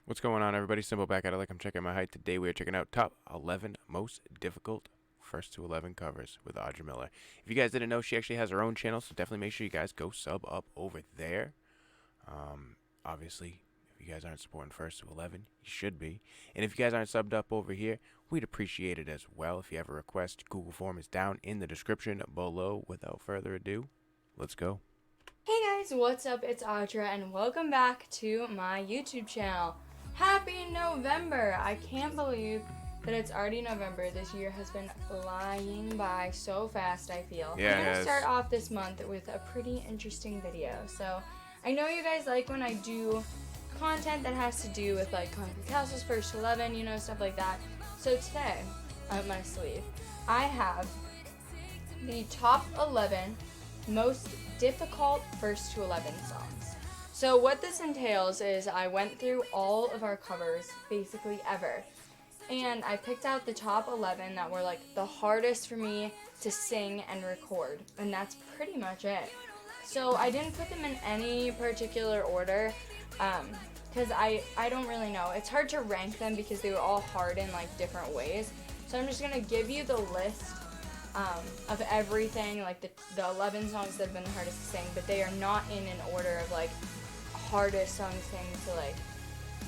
What's going on, everybody? Simple back at it like I'm checking my height. Today we are checking out top 11 most difficult first to 11 covers with Audra Miller. If you guys didn't know, she actually has her own channel, so definitely make sure you guys go sub up over there. Obviously, if you guys aren't supporting first to 11, you should be. And if you guys aren't subbed up over here, we'd appreciate it as well. If you have a request, Google form is down in the description below. Without further ado, let's go. Hey guys, what's up? It's Audra and welcome back to my YouTube channel. Happy November! I can't believe that it's already November. This year has been flying by so fast, I feel. Yeah, I'm gonna start off this month with a pretty interesting video. So, I know you guys like when I do content that has to do with like Concrete Castle's first to 11, you know, stuff like that. So today, up my sleeve, I have the top 11 most difficult first to 11 songs. So what this entails is I went through all of our covers, basically ever, and I picked out the top 11 that were like the hardest for me to sing and record, and that's pretty much it. So I didn't put them in any particular order, because I don't really know. It's hard to rank them because they were all hard in like different ways. So I'm just gonna give you the list of everything, like the 11 songs that have been the hardest to sing, but they are not in an order of like hardest song to sing to like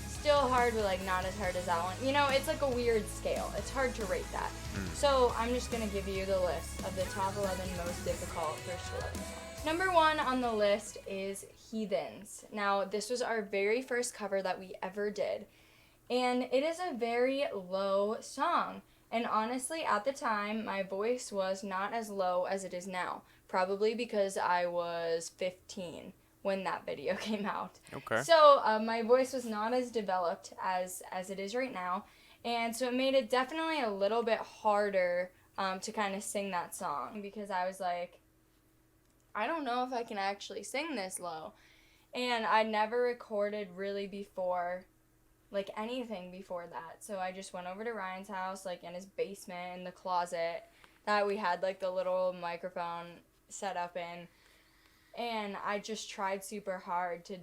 still hard but like not as hard as that one. You know, it's like a weird scale. It's hard to rate that. So I'm just gonna give you the list of the top 11 most difficult first 11 songs. Number 1 on the list is Heathens. Now this was our very first cover that we ever did, and it is a very low song. And honestly, at the time, my voice was not as low as it is now. Probably because I was 15 when that video came out. Okay. So my voice was not as developed as it is right now. And so it made it definitely a little bit harder to kind of sing that song. Because I was like, I don't know if I can actually sing this low. And I never recorded really before, like anything before that. So I just went over to Ryan's house, like in his basement, in the closet that we had like the little microphone set up in, and I just tried super hard to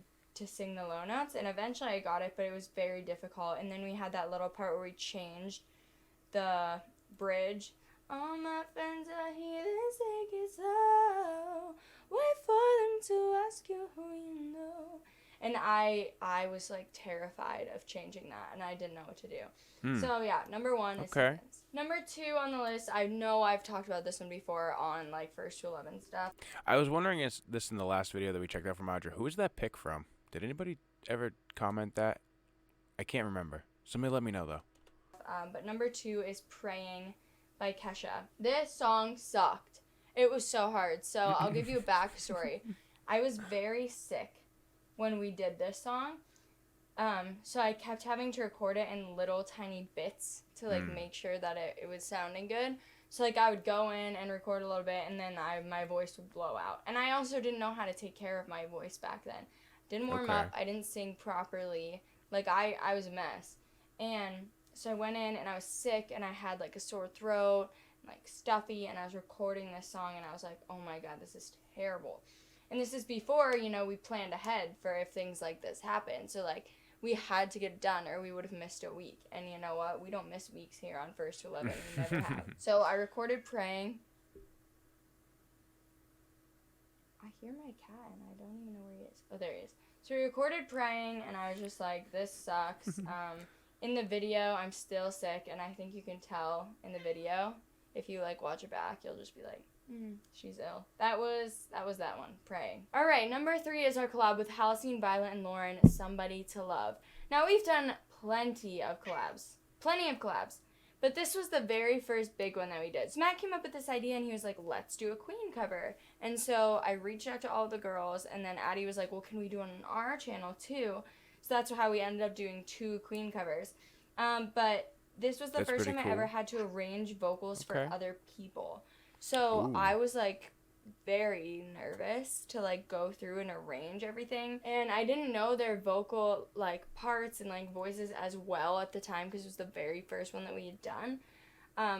sing the low notes, and eventually I got it, but it was very difficult. And then we had that little part where we changed the bridge. All my friends are here, they take it slow. Wait for them to ask you who you know. And I was like terrified of changing that, and I didn't know what to do. So yeah, number 1 is Heathens. Number 2 on the list, I know I've talked about this one before on like first to 11 stuff. I was wondering is this in the last video that we checked out from Audra. Who is that pick from? Did anybody ever comment that? I can't remember. Somebody let me know though. But number 2 is Praying by Kesha. This song sucked. It was so hard. So I'll give you a backstory. I was very sick when we did this song. So I kept having to record it in little tiny bits to like make sure that it was sounding good. So like I would go in and record a little bit, and then my voice would blow out. And I also didn't know how to take care of my voice back then. Didn't warm up. I didn't sing properly. Like I was a mess. And so I went in and I was sick, and I had like a sore throat, like stuffy, and I was recording this song, and I was like, oh my god, this is terrible. And this is before, you know, we planned ahead for if things like this happen. So, like, we had to get it done or we would have missed a week. And you know what? We don't miss weeks here on First to 11. We never have. So, I recorded Praying. I hear my cat and I don't even know where he is. Oh, there he is. So, we recorded Praying, and I was just like, this sucks. In the video, I'm still sick, and I think you can tell in the video. If you, like, watch it back, you'll just be like, she's ill. That was that one, Praying. All right, number 3 is our collab with Halcyon, Violet, and Lauren, Somebody to Love. Now, we've done plenty of collabs, but this was the very first big one that we did. So Matt came up with this idea, and he was like, let's do a Queen cover. And so I reached out to all the girls, and then Addie was like, well, can we do it on our channel too? So that's how we ended up doing 2 Queen covers. But this was the first time I ever had to arrange vocals for other people. So I was like very nervous to like go through and arrange everything, and I didn't know their vocal like parts and like voices as well at the time because it was the very first one that we had done.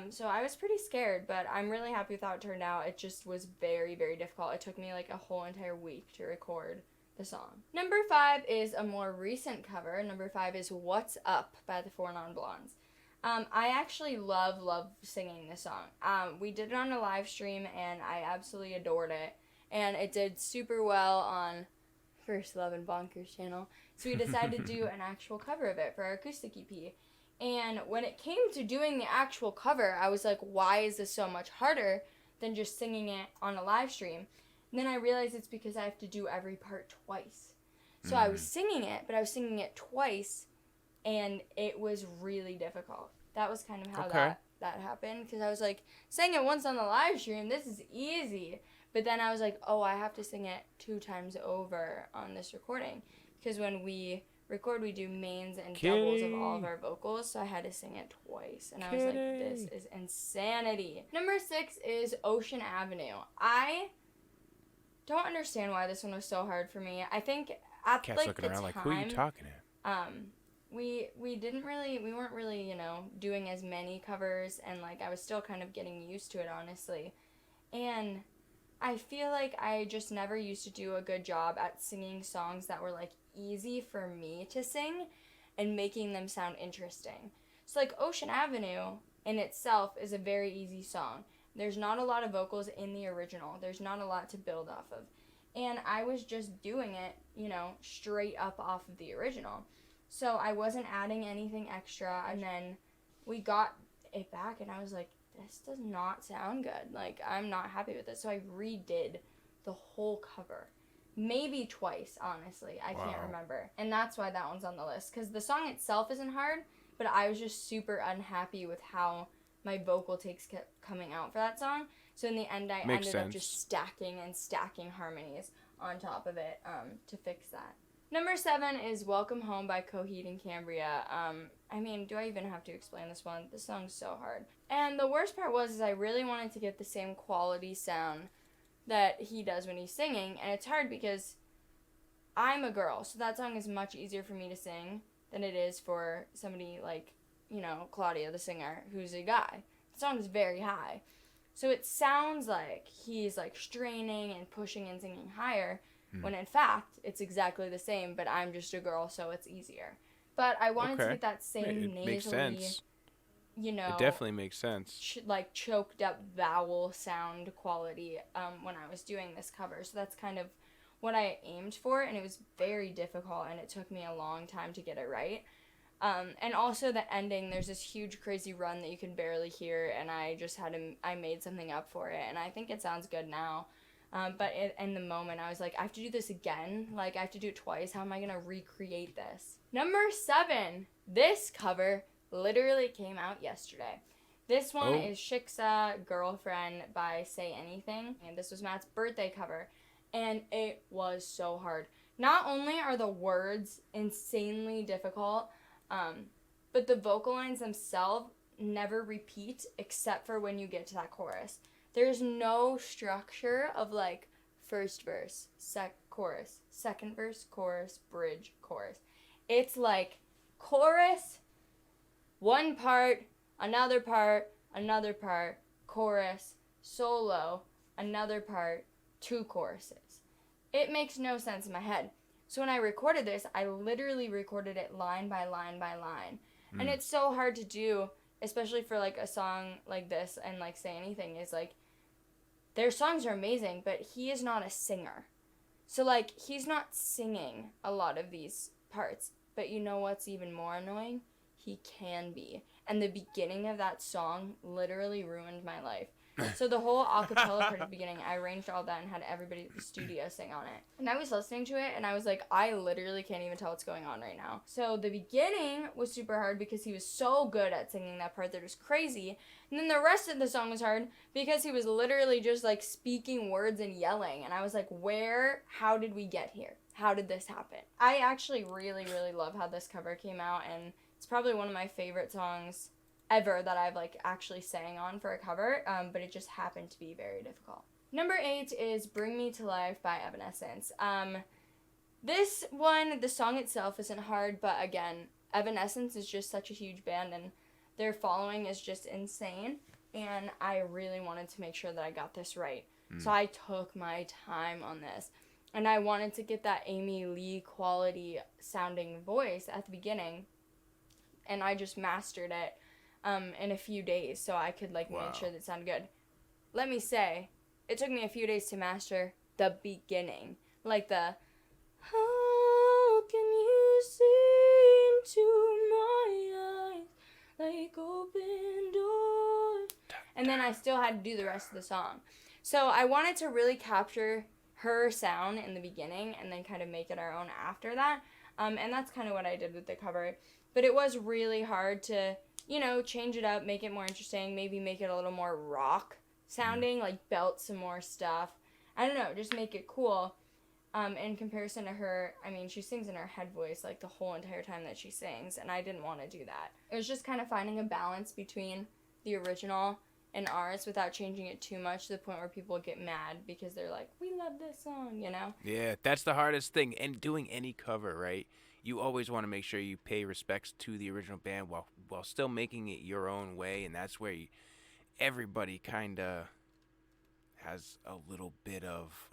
So I was pretty scared, but I'm really happy with how it turned out. It just was very, very difficult. It took me like a whole entire week to record the song. Number 5 is a more recent cover. Number 5 is What's Up by the Four Non Blondes. I actually love singing this song. We did it on a live stream, and I absolutely adored it. And it did super well on First Love and Bonkers channel. So we decided to do an actual cover of it for our acoustic EP. And when it came to doing the actual cover, I was like, why is this so much harder than just singing it on a live stream? And then I realized it's because I have to do every part twice. So I was singing it, but I was singing it twice, and it was really difficult. That was kind of how that happened, because I was like, sang it once on the live stream, this is easy. But then I was like, oh, I have to sing it 2 times over on this recording, because when we record, we do mains and doubles of all of our vocals, so I had to sing it twice, and I was like, this is insanity. Number 6 is Ocean Avenue. I don't understand why this one was so hard for me. I think at Cat's like looking the around time, like, who are you talking to? we weren't really, you know, doing as many covers, and like I was still kind of getting used to it, honestly. And I feel like I just never used to do a good job at singing songs that were like easy for me to sing and making them sound interesting. So like Ocean Avenue in itself is a very easy song. There's not a lot of vocals in the original. There's not a lot to build off of. And I was just doing it, you know, straight up off of the original. So I wasn't adding anything extra. And then we got it back, and I was like, this does not sound good. Like, I'm not happy with it. So I redid the whole cover. Maybe twice, honestly. I can't remember. And that's why that one's on the list. Because the song itself isn't hard, but I was just super unhappy with how my vocal takes kept coming out for that song. So in the end, I ended up just stacking and stacking harmonies on top of it to fix that. Number 7 is Welcome Home by Coheed and Cambria. I mean, do I even have to explain this one? This song's so hard. And the worst part was I really wanted to get the same quality sound that he does when he's singing. And it's hard because I'm a girl, so that song is much easier for me to sing than it is for somebody like, you know, Claudia, the singer, who's a guy. The song is very high. So it sounds like he's like straining and pushing and singing higher, when in fact, it's exactly the same, but I'm just a girl, so it's easier. But I wanted to get that same nasally, you know, it definitely makes sense. Like choked up vowel sound quality when I was doing this cover. So that's kind of what I aimed for, and it was very difficult, and it took me a long time to get it right. And also the ending, there's this huge crazy run that you can barely hear, and I made something up for it, and I think it sounds good now. But in the moment, I was like, I have to do this again. Like, I have to do it twice. How am I going to recreate this? Number 7. This cover literally came out yesterday. This one is Shiksa, Girlfriend by Say Anything. And this was Matt's birthday cover. And it was so hard. Not only are the words insanely difficult, but the vocal lines themselves never repeat except for when you get to that chorus. There's no structure of like first verse, chorus, second verse, chorus, bridge, chorus. It's like chorus, one part, another part, chorus, solo, another part, 2 choruses. It makes no sense in my head. So when I recorded this, I literally recorded it line by line by line. And it's so hard to do, especially for like a song like this and like Say Anything, is like, their songs are amazing, but he is not a singer. So like, he's not singing a lot of these parts. But you know what's even more annoying? He can be. And the beginning of that song literally ruined my life. So the whole acapella part at the beginning, I arranged all that and had everybody at the studio sing on it. And I was listening to it, and I was like, I literally can't even tell what's going on right now. So the beginning was super hard because he was so good at singing that part that was crazy. And then the rest of the song was hard because he was literally just like speaking words and yelling. And I was like, how did we get here? How did this happen? I actually really, really love how this cover came out, and it's probably one of my favorite songs ever that I've like actually sang on for a cover, but it just happened to be very difficult. Number 8 is Bring Me to Life by Evanescence. This one, the song itself isn't hard, but again, Evanescence is just such a huge band, and their following is just insane, and I really wanted to make sure that I got this right. So I took my time on this. And I wanted to get that Amy Lee quality sounding voice at the beginning. And I just mastered it in a few days so I could like Wow. make sure that it sounded good. Let me say, it took me a few days to master the beginning. Like the, how can you see into my eyes like open doors? And then I still had to do the rest of the song. So I wanted to really capture her sound in the beginning and then kind of make it our own after that. And that's kind of what I did with the cover. But it was really hard to, change it up, make it more interesting, maybe make it a little more rock sounding, like belt some more stuff. I don't know, just make it cool. In comparison to her, I mean, she sings in her head voice like the whole entire time that she sings, and I didn't want to do that. It was just kind of finding a balance between the original and ours without changing it too much to the point where people get mad because they're like, we love this song, Yeah, that's the hardest thing. And doing any cover, right? You always want to make sure you pay respects to the original band while still making it your own way, and that's where everybody kind of has a little bit of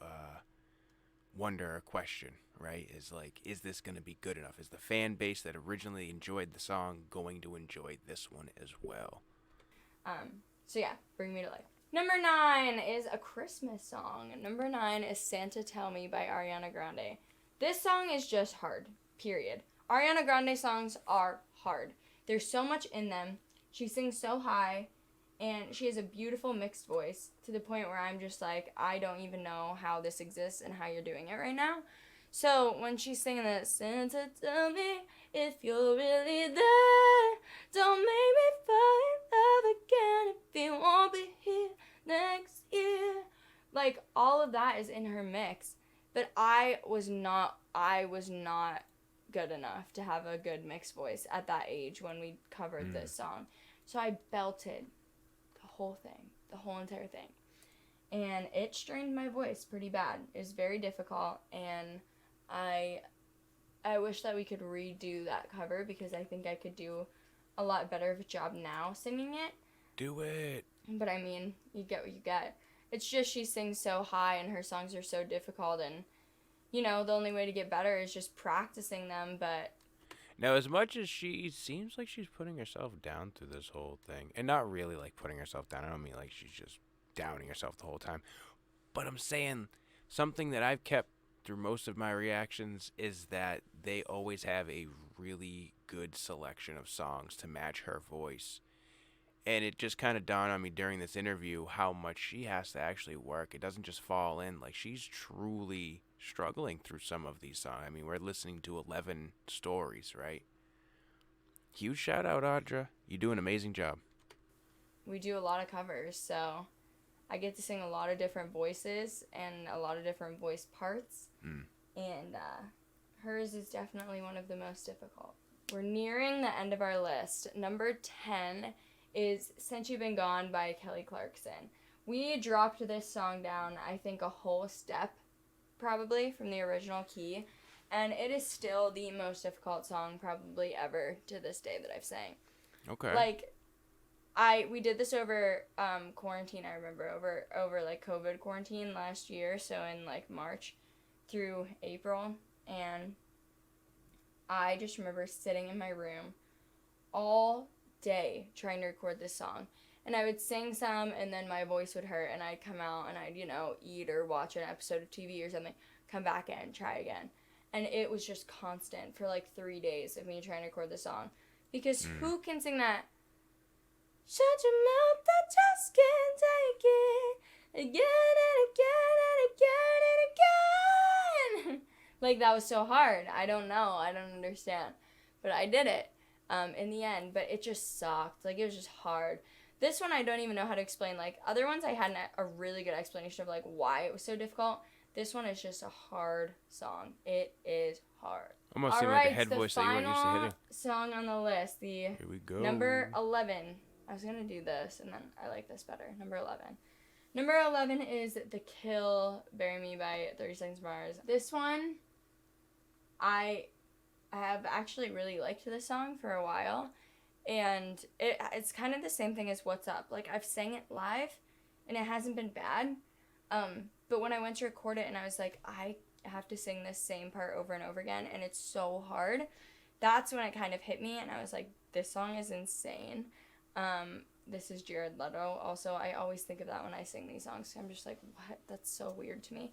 wonder or question, right? Is like, is this going to be good enough? Is the fan base that originally enjoyed the song going to enjoy this one as well? So yeah, Bring Me to Life. Number 9 is a Christmas song. Number 9 is Santa Tell Me by Ariana Grande. This song is just hard, period. Ariana Grande songs are hard. There's so much in them. She sings so high, and she has a beautiful mixed voice to the point where I'm just like, I don't even know how this exists and how you're doing it right now. So when she's singing that, Santa tell me if you're really there, don't make me fall in love again if you won't be here next year. Like, all of that is in her mix, but I was not good enough to have a good mixed voice at that age when we covered this song. So I belted the whole thing, the whole entire thing. And it strained my voice pretty bad. It was very difficult, and I wish that we could redo that cover because I think I could do a lot better of a job now singing it. Do it. But I mean, you get what you get. It's just she sings so high and her songs are so difficult, and the only way to get better is just practicing them. But Now, as much as she seems like she's putting herself down through this whole thing, and not really like putting herself down, I don't mean like she's just downing herself the whole time, but I'm saying something that I've kept through most of my reactions is that they always have a really good selection of songs to match her voice. And it just kind of dawned on me during this interview how much she has to actually work. It doesn't just fall in. Like, she's truly struggling through some of these songs. I mean, we're listening to 11 stories, right? Huge shout out, Audra. You do an amazing job. we do a lot of covers, so I get to sing a lot of different voices and a lot of different voice parts. And hers is definitely one of the most difficult. We're nearing the end of our list. Number 10 is Since You've Been Gone by Kelly Clarkson. We dropped this song down, I think, a whole step, probably, from the original key. And it is still the most difficult song probably ever to this day that I've sang. Okay. Like, we did this over quarantine, I remember, over like COVID quarantine last year, so in like March through April, and I just remember sitting in my room all day trying to record this song. And I would sing some, and then my voice would hurt, and I'd come out, and I'd, eat or watch an episode of TV or something, come back in, try again. And it was just constant for like 3 days of me trying to record the song. Because who can sing that? Shut your mouth, I just can't take it. Again and again and again and again. Like, that was so hard. I don't know. I don't understand. But I did it in the end. But it just sucked. Like, it was just hard. This one I don't even know how to explain. Like, other ones I had a really good explanation of, like, why it was so difficult. This one is just a hard song. It is hard. Almost seemed like a head voice that you weren't used to hitting. Song on the list, Here we go. number 11. I was going to do this, and then I like this better. Number 11. Number 11 is The Kill, Bury Me by 30 Seconds to Mars. This one, I have actually really liked this song for a while, and it's kind of the same thing as What's Up. Like, I've sang it live, and it hasn't been bad, but when I went to record it, and I was like, I have to sing this same part over and over again, and it's so hard. That's when it kind of hit me, and I was like, this song is insane. This is Jared Leto. Also, I always think of that when I sing these songs. I'm just like, what? That's so weird to me.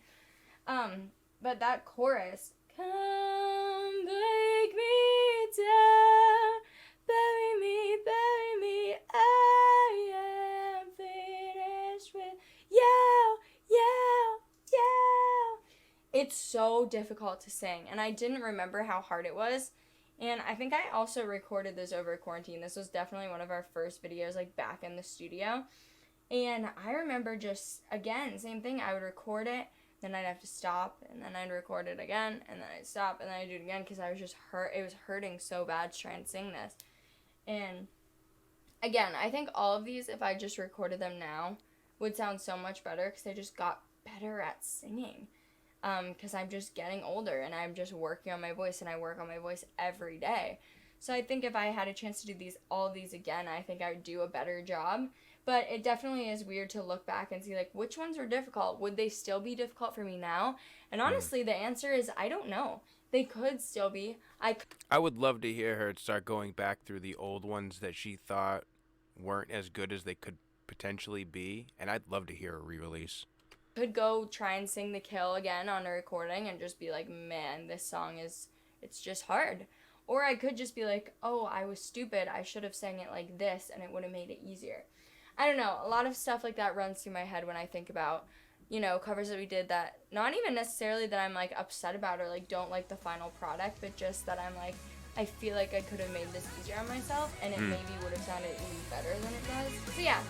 But that chorus, come break me down, bury me, I am finished with you, you, you. It's so difficult to sing, and I didn't remember how hard it was. And I think I also recorded this over quarantine. This was definitely one of our first videos, like, back in the studio. And I remember just, again, same thing. I would record it, then I'd have to stop, and then I'd record it again, and then I'd stop, and then I'd do it again, because I was just it was hurting so bad to try and sing this. And, again, I think all of these, if I just recorded them now, would sound so much better, because I just got better at singing. Because I'm just getting older, and I'm just working on my voice, and I work on my voice every day. So I think if I had a chance to do all of these again, I think I would do a better job. But it definitely is weird to look back and see, like, which ones were difficult? Would they still be difficult for me now? And honestly, the answer is I don't know. They could still be. I would love to hear her start going back through the old ones that she thought weren't as good as they could potentially be, and I'd love to hear a re-release. Could go try and sing The Kill again on a recording and just be like, man, this song it's just hard. Or I could just be like, oh, I was stupid, I should have sang it like this, and it would have made it easier. I don't know, a lot of stuff like that runs through my head when I think about, you know, covers that we did that, not even necessarily that I'm, like, upset about or, like, don't like the final product, but just that I'm, like, I feel like I could have made this easier on myself, and it maybe would have sounded even better than it does. So, yeah.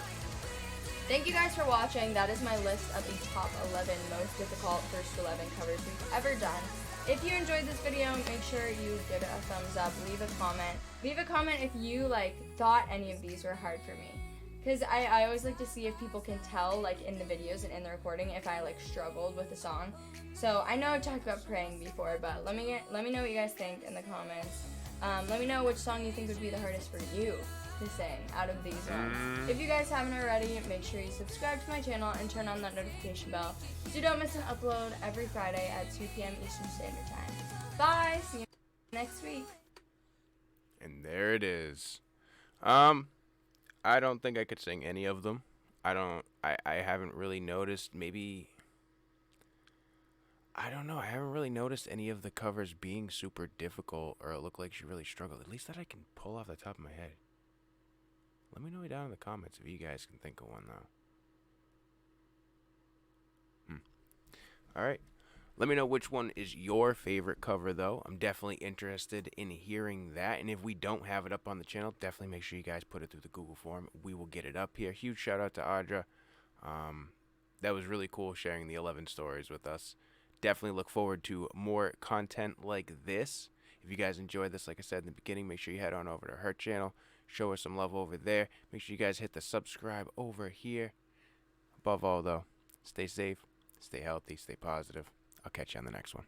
Thank you guys for watching. That is my list of the top 11 most difficult first 11 covers we've ever done. If you enjoyed this video, make sure you give it a thumbs up, leave a comment. Leave a comment if you, like, thought any of these were hard for me. Because I always like to see if people can tell, like, in the videos and in the recording, if I, like, struggled with the song. So, I know I talked about praying before, but let me know what you guys think in the comments. Let me know which song you think would be the hardest for you to sing out of these ones. If you guys haven't already, make sure you subscribe to my channel and turn on that notification bell so you don't miss an upload every Friday at 2 p.m. Eastern Standard Time. Bye! See you next week. And there it is. I don't think I could sing any of them. I haven't really noticed, maybe, I don't know, I haven't really noticed any of the covers being super difficult or it looked like she really struggled, at least that I can pull off the top of my head. Let me know down in the comments if you guys can think of one, though. Alright. Let me know which one is your favorite cover, though. I'm definitely interested in hearing that. And if we don't have it up on the channel, definitely make sure you guys put it through the Google form. We will get it up here. Huge shout out to Audra. That was really cool sharing the 11 stories with us. Definitely look forward to more content like this. If you guys enjoyed this, like I said in the beginning, make sure you head on over to her channel. Show her some love over there. Make sure you guys hit the subscribe over here. Above all, though, stay safe, stay healthy, stay positive. I'll catch you on the next one.